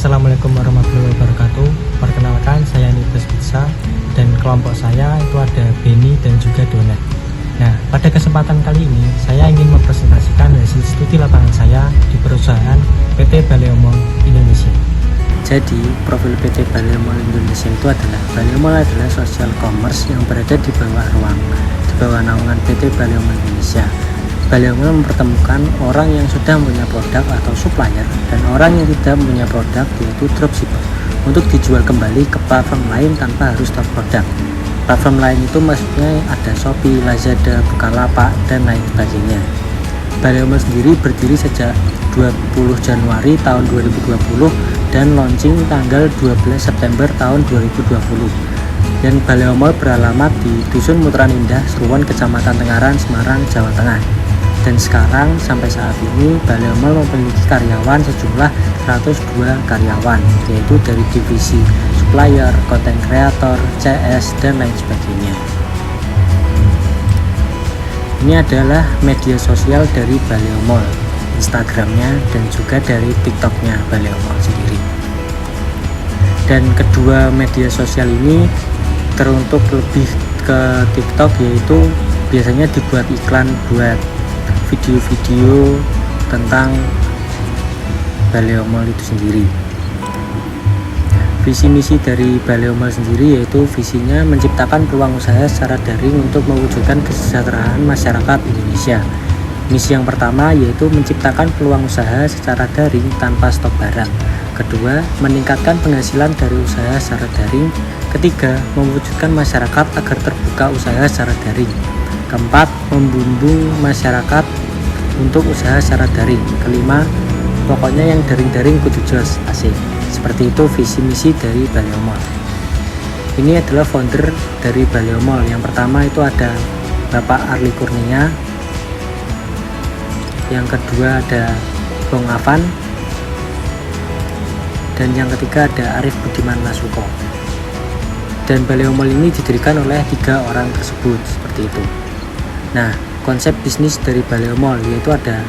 Assalamualaikum warahmatullahi wabarakatuh. Perkenalkan, saya Nibus Pizza dan kelompok saya itu ada Benny dan juga Donat. Nah, pada kesempatan kali ini saya ingin mempresentasikan hasil studi lapangan saya di perusahaan PT Baleo Mall Indonesia. Jadi, profil PT Baleo Mall Indonesia itu adalah Baleo Mall adalah social commerce yang berada di bawah naungan PT Baleo Mall Indonesia. Baleo Mall mempertemukan orang yang sudah punya produk atau supplier dan orang yang tidak punya produk, yaitu dropshipper, untuk dijual kembali ke platform lain tanpa harus stop produk. Platform lain itu maksudnya ada Shopee, Lazada, Bukalapak, dan lain sebagainya. Baleo Mall sendiri berdiri sejak 20 Januari tahun 2020 dan launching tanggal 12 September tahun 2020. Dan Baleo Mall beralamat di Dusun Muteran Indah, Seruan, Kecamatan Tengaran, Semarang, Jawa Tengah. Dan sekarang sampai saat ini Baleo Mall memiliki karyawan sejumlah 102 karyawan, yaitu dari divisi supplier, content creator, CS, dan lain sebagainya. Ini adalah media sosial dari Baleo Mall, Instagramnya dan juga dari TikToknya Baleo Mall sendiri. Dan kedua media sosial ini teruntuk lebih ke TikTok, yaitu biasanya dibuat iklan buat video-video tentang Baleo Mall itu sendiri. Visi misi dari Baleo Mall sendiri yaitu visinya menciptakan peluang usaha secara daring untuk mewujudkan kesejahteraan masyarakat Indonesia. Misi yang pertama yaitu menciptakan peluang usaha secara daring tanpa stok barang. Kedua, meningkatkan penghasilan dari usaha secara daring. Ketiga, mewujudkan masyarakat agar terbuka usaha secara daring. Keempat, membimbing masyarakat untuk usaha secara daring. Kelima, pokoknya yang daring-daring kudu jos, asik. Seperti itu visi misi dari Baleo Mall. Ini adalah founder dari Baleo Mall. Yang pertama itu ada Bapak Arli Kurnia. Yang kedua ada Bong Afan. Dan yang ketiga ada Arif Budiman Nasuko. Dan Baleo Mall ini didirikan oleh 3 orang tersebut, seperti itu. Nah, konsep bisnis dari Baleo Mall yaitu ada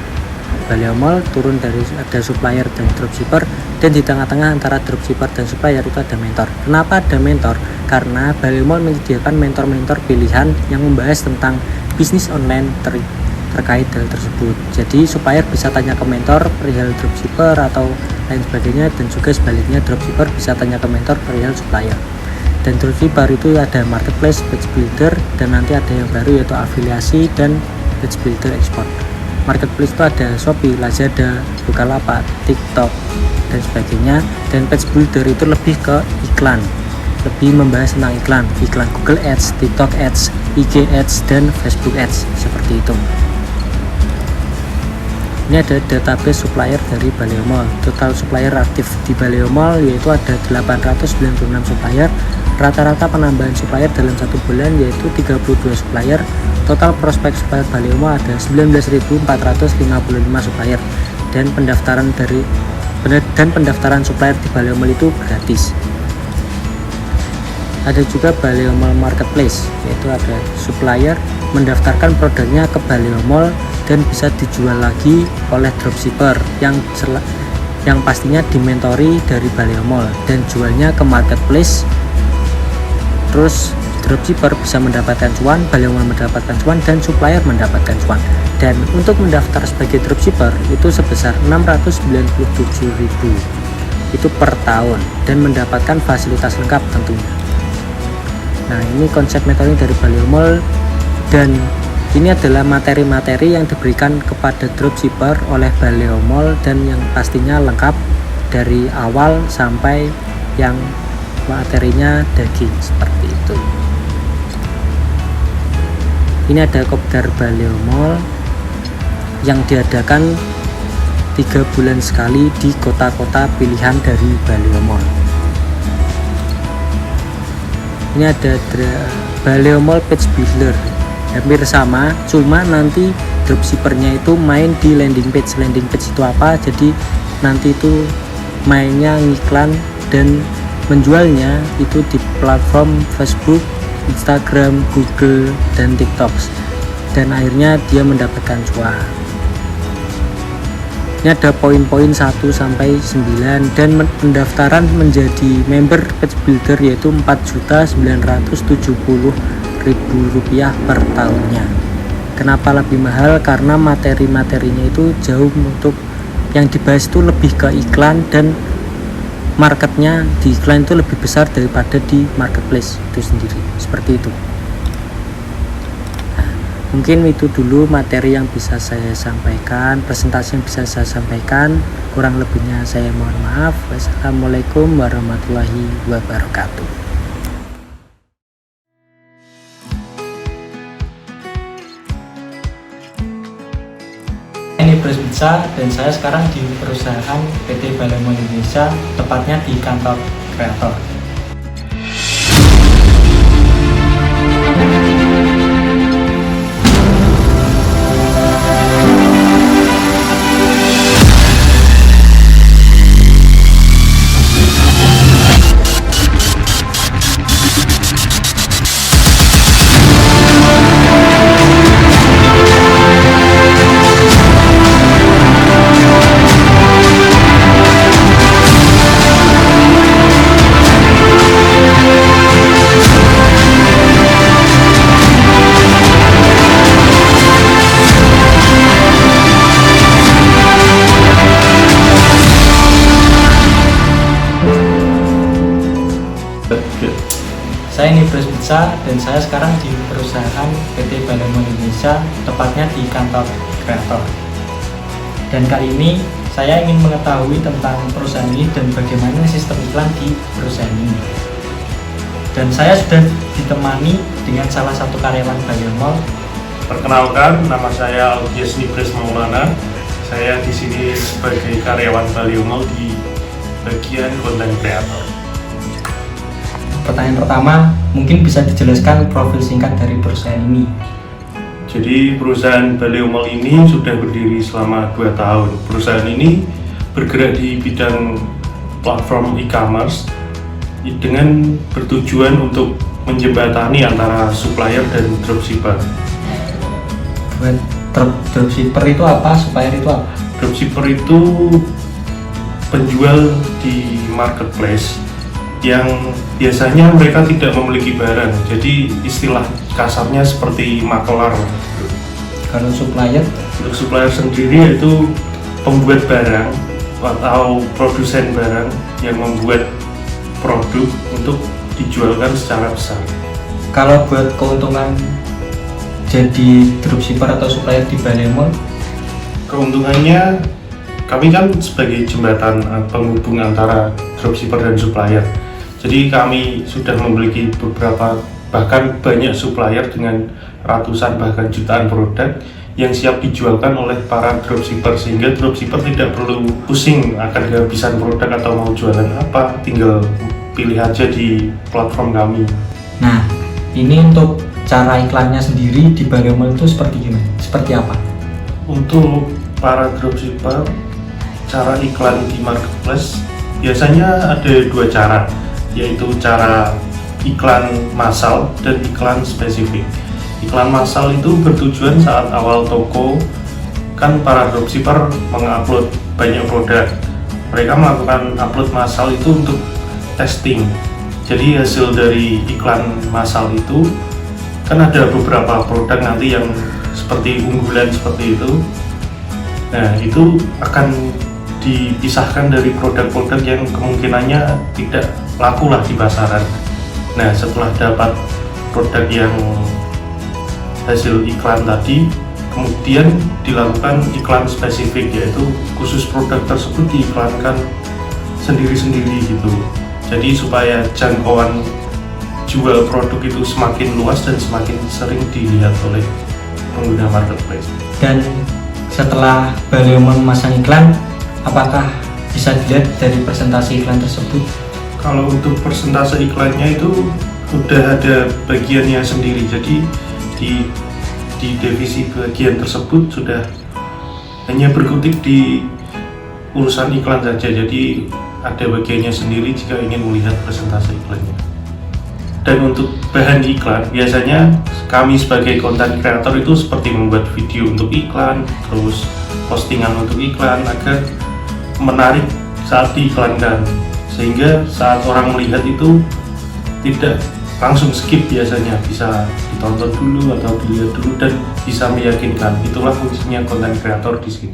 Baleo Mall turun dari ada supplier dan dropshipper, dan di tengah-tengah antara dropshipper dan supplier itu ada mentor. Kenapa ada mentor? Karena Baleo Mall menyediakan mentor-mentor pilihan yang membahas tentang bisnis online terkait hal tersebut. Jadi supplier bisa tanya ke mentor perihal dropshipper atau lain sebagainya, dan juga sebaliknya dropshipper bisa tanya ke mentor perihal supplier. Dan dropshipper itu ada marketplace, page builder, dan nanti ada yang baru yaitu afiliasi dan page builder export. Marketplace itu ada Shopee, Lazada, Bukalapak, TikTok, dan sebagainya. Dan page builder itu lebih ke iklan, lebih membahas tentang iklan Google Ads, TikTok Ads, IG Ads, dan Facebook Ads, seperti itu. Ini ada database supplier dari Baleo Mall. Total supplier aktif di Baleo Mall yaitu ada 896 supplier. Rata-rata penambahan supplier dalam 1 bulan yaitu 32 supplier. Total prospek supplier Baleo Mall ada 19.455 supplier. Dan pendaftaran supplier di Baleo Mall itu gratis. Ada juga Baleo Mall Marketplace, yaitu ada supplier mendaftarkan produknya ke Baleo Mall dan bisa dijual lagi oleh dropshipper yang pastinya dimentori dari Baleo Mall dan jualnya ke marketplace. Terus dropshipper bisa mendapatkan cuan, Baleo Mall mendapatkan cuan, dan supplier mendapatkan cuan. Dan untuk mendaftar sebagai dropshipper itu sebesar 697.000 itu per tahun dan mendapatkan fasilitas lengkap tentunya. Nah, ini konsep metode dari Baleo Mall, dan ini adalah materi-materi yang diberikan kepada dropshipper oleh Baleo Mall dan yang pastinya lengkap dari awal sampai yang materinya daging, seperti itu. Ini ada kopdar Baleo Mall yang diadakan 3 bulan sekali di kota-kota pilihan dari Baleo Mall. Ini ada Baleo Mall Page Builder, hampir sama, cuma nanti dropshippernya itu main di landing page. Landing page itu apa? Jadi nanti itu mainnya ngiklan dan menjualnya itu di platform Facebook, Instagram, Google, dan TikTok, dan akhirnya dia mendapatkan cuan. sini ada poin-poin 1 sampai 9 dan pendaftaran menjadi member Page Builder yaitu Rp4.970.000 per tahunnya. Kenapa lebih mahal? Karena materi-materinya itu jauh, untuk yang dibahas itu lebih ke iklan, dan marketnya di iklan itu lebih besar daripada di marketplace itu sendiri, seperti itu. Mungkin itu dulu materi yang bisa saya sampaikan, presentasi yang bisa saya sampaikan. Kurang lebihnya saya mohon maaf. Wassalamualaikum warahmatullahi wabarakatuh. Ini Bros Pizza, dan saya sekarang di perusahaan PT Balemo Indonesia, tepatnya di kantor kreator. Saya ini Bros Pizza, dan saya sekarang di perusahaan PT Balemo Indonesia, tepatnya di kantor kreator. Dan kali ini saya ingin mengetahui tentang perusahaan ini dan bagaimana sistem iklan di perusahaan ini. Dan saya sudah ditemani dengan salah satu karyawan Balemo. Perkenalkan, nama saya Audius Nibres Maulana. Saya di sini sebagai karyawan Balemo di bagian konten kreator. Pertanyaan pertama, mungkin bisa dijelaskan profil singkat dari perusahaan ini. Jadi perusahaan Balemo ini sudah berdiri selama 2 tahun. Perusahaan ini bergerak di bidang platform e-commerce dengan bertujuan untuk menjembatani antara supplier dan dropshipper. Dropshipper itu apa? Supplier itu apa? Dropshipper itu penjual di marketplace yang biasanya mereka tidak memiliki barang, jadi istilah kasarnya seperti makelar. Kalau supplier? Untuk supplier sendiri yaitu pembuat barang atau produsen barang yang membuat produk untuk dijualkan secara besar. Kalau buat keuntungan jadi dropshipper atau supplier di Balemo, keuntungannya kami kan sebagai jembatan penghubung antara dropshipper dan supplier. Jadi kami sudah memiliki beberapa, bahkan banyak supplier dengan ratusan bahkan jutaan produk yang siap dijualkan oleh para dropshipper, sehingga dropshipper tidak perlu pusing akan kehabisan produk atau mau jualan apa, tinggal pilih aja di platform kami. Nah, ini untuk cara iklannya sendiri di Balemo itu seperti gimana? Seperti apa? Untuk para dropshipper, cara iklan di marketplace biasanya ada 2 cara, yaitu cara iklan massal dan iklan spesifik. Iklan massal itu bertujuan saat awal toko, kan para dropshipper mengupload banyak produk. Mereka melakukan upload massal itu untuk testing. Jadi hasil dari iklan massal itu kan ada beberapa produk nanti yang seperti unggulan seperti itu. Nah, itu akan dipisahkan dari produk-produk yang kemungkinannya tidak laku lah di pasaran. Nah, setelah dapat produk yang hasil iklan tadi, kemudian dilakukan iklan spesifik, yaitu khusus produk tersebut diiklankan sendiri-sendiri gitu. Jadi supaya jangkauan jual produk itu semakin luas dan semakin sering dilihat oleh pengguna marketplace. Dan setelah Balemo memasang iklan, apakah bisa dilihat dari presentasi iklan tersebut? Kalau untuk persentase iklannya itu sudah ada bagiannya sendiri, jadi di divisi bagian tersebut sudah hanya berkutik di urusan iklan saja, jadi ada bagiannya sendiri jika ingin melihat presentase iklannya. Dan untuk bahan iklan, biasanya kami sebagai content creator itu seperti membuat video untuk iklan, terus postingan untuk iklan agar menarik saat diiklankan, sehingga saat orang melihat itu tidak langsung skip, biasanya bisa ditonton dulu atau dilihat dulu dan bisa meyakinkan. Itulah fungsinya konten kreator di sini.